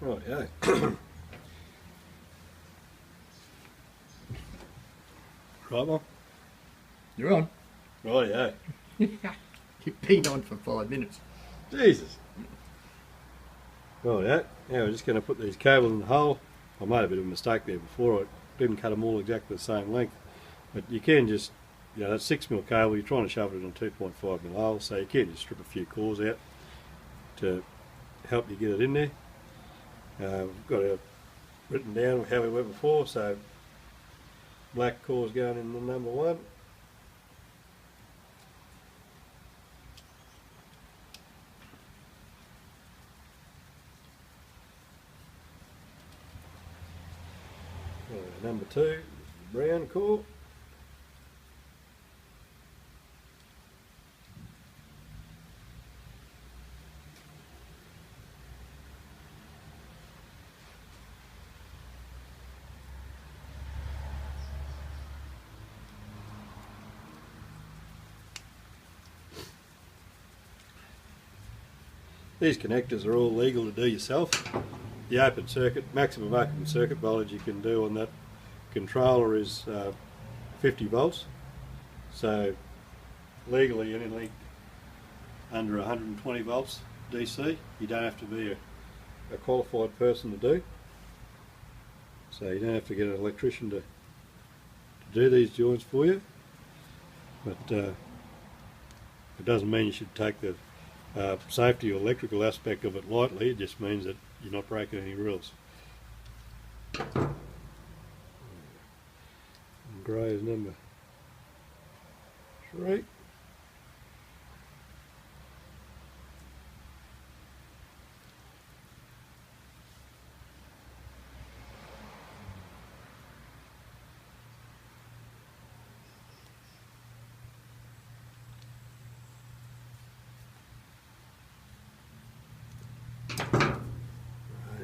Right, yeah. Right, Mum? You're on. Right, yeah. You've been on for 5 minutes. Jesus. Right, yeah. Yeah, we're just going to put these cables in the hole. I made a bit of a mistake there before. I didn't cut them all exactly the same length. But you can just, you know, that 6mm cable, you're trying to shove it in a 2.5mm hole, so you can just strip a few cores out to help you get it in there. We've got it written down how we went before, so black core's going in the number 1. Number 2, brown core. These connectors are all legal to do yourself. The open circuit, maximum open circuit voltage you can do on that controller is 50 volts. So legally anything under 120 volts DC, you don't have to be a qualified person to do. So you don't have to get an electrician to do these joints for you. But it doesn't mean you should take the safety or electrical aspect of it lightly. It just means that you're not breaking any rules. And grey is number 3.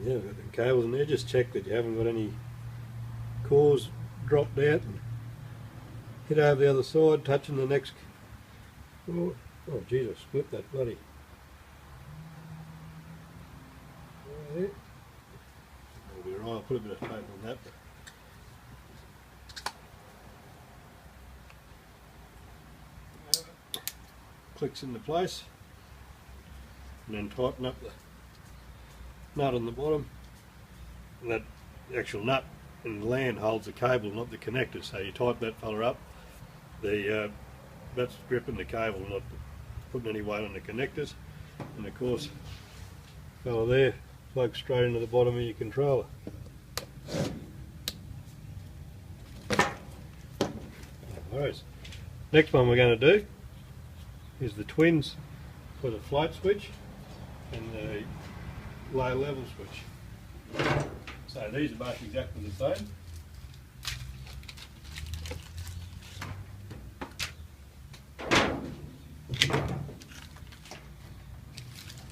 Yeah, I've got the cables in there. Just check that you haven't got any cores dropped out and hit over the other side, touching the next. Oh Jesus, split that bloody. Right. That'll be right. I'll put a bit of tape on that. Clicks into place, and then tighten up the nut on the bottom, and that actual nut in the land holds the cable, not the connector. So you tighten that fella up, that's gripping the cable, not putting any weight on the connectors. And of course, fella there plugs straight into the bottom of your controller. Alright, next one we're going to do is the twins for the float switch and the low level switch. So these are both exactly the same.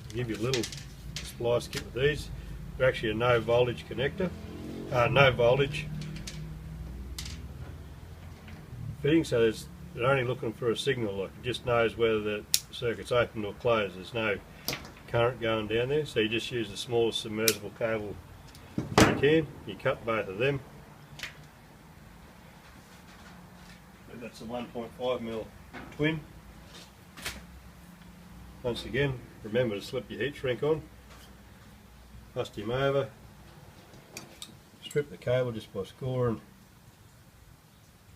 I'll give you a little splice kit with these. They're actually a no voltage connector, no voltage fitting, so they're only looking for a signal. Like it just knows whether the circuit's open or closed. There's no current going down there, so you just use the smallest submersible cable you can. You cut both of them. And that's a 1.5mm twin. Once again, remember to slip your heat shrink on, bust him over, strip the cable just by scoring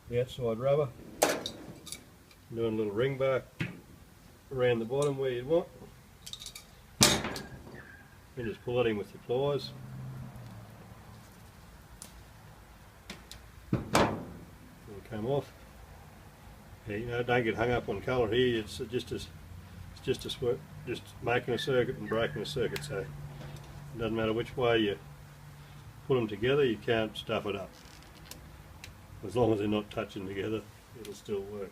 the outside rubber, doing a little ring bar around the bottom where you'd want. You just pull it in with your pliers. It'll come off. Yeah, you know, don't get hung up on colour here. It's just making a circuit and breaking a circuit. So it doesn't matter which way you put them together. You can't stuff it up. As long as they're not touching together, it'll still work.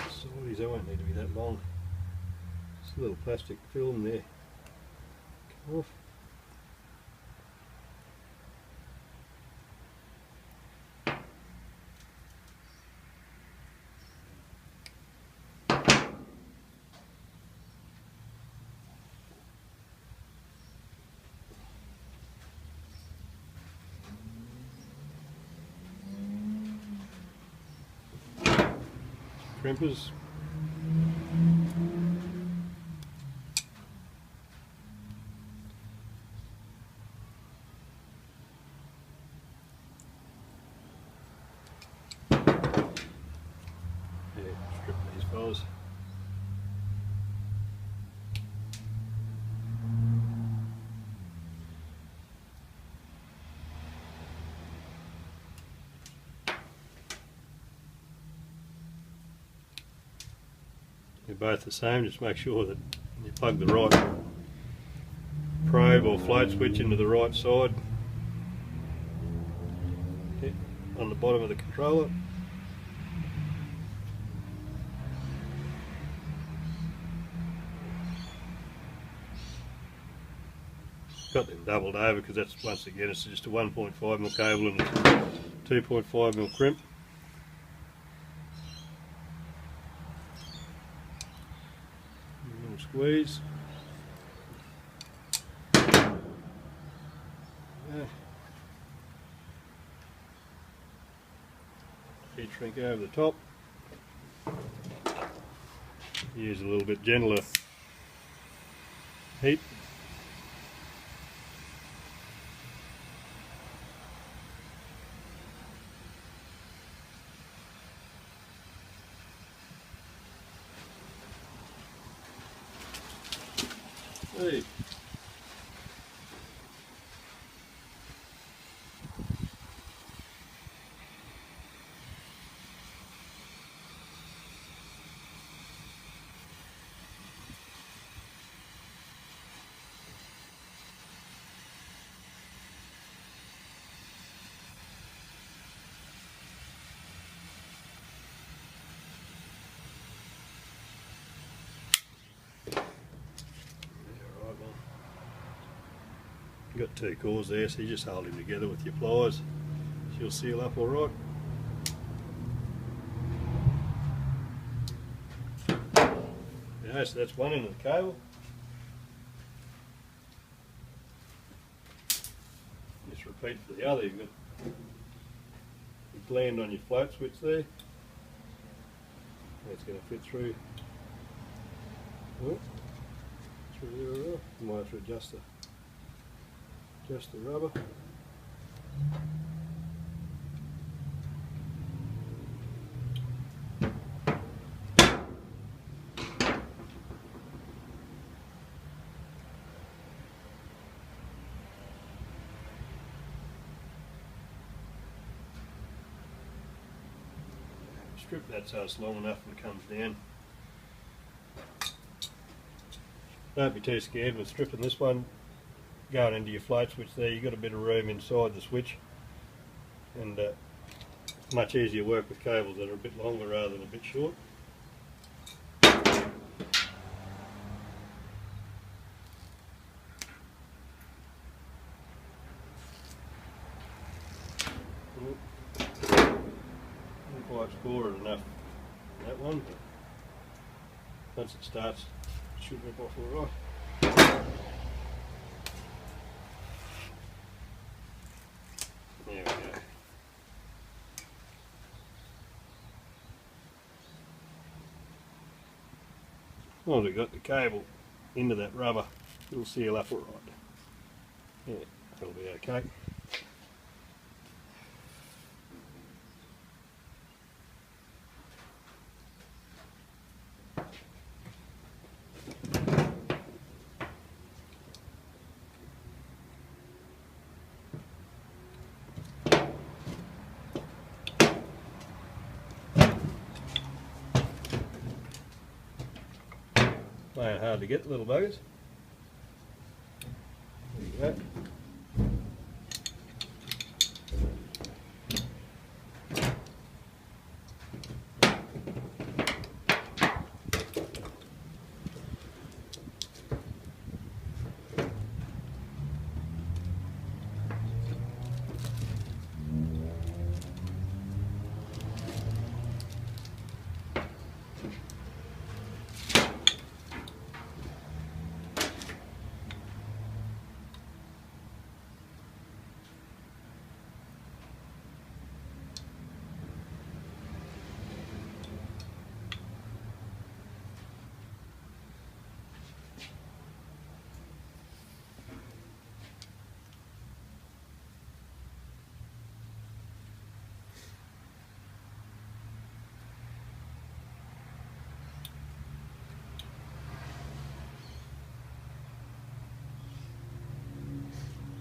Sorties, they won't need to be that long. Just a little plastic film there. Come off. crimpers. Yeah, strip these fellas. They're both the same, just make sure that you plug the right probe or float switch into the right side on the bottom of the controller. Got them doubled over because that's, once again, it's just a 1.5mm cable and it's 2.5mm crimp. A little squeeze. Yeah. Heat shrink over the top. Use a little bit gentler heat. Hey. Got two cores there, so you just hold them together with your pliers. She'll seal up all right. Yeah, so that's one end of the cable. Just repeat for the other. You've got your gland on your float switch there. That's going to fit through. Oh, through there as well. You might have to adjust the rubber. Strip that so it's long enough when it comes down. Don't be too scared with stripping this one. Going into your float switch there, you've got a bit of room inside the switch, and it's much easier work with cables that are a bit longer rather than a bit short. Not quite scored enough that one, but once it starts, it should rip off all right. There we go. Well, we've got the cable into that rubber, it'll seal up all right. Yeah, that'll be okay. Playing hard to get, the little buggers. There you go.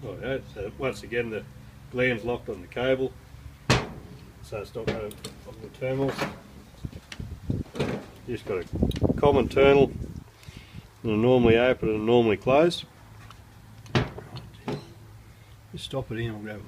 Right, so once again the gland's locked on the cable, so it's not going on the terminals. You just got a common terminal, and a normally open and a normally closed. Just stop it in, we'll grab a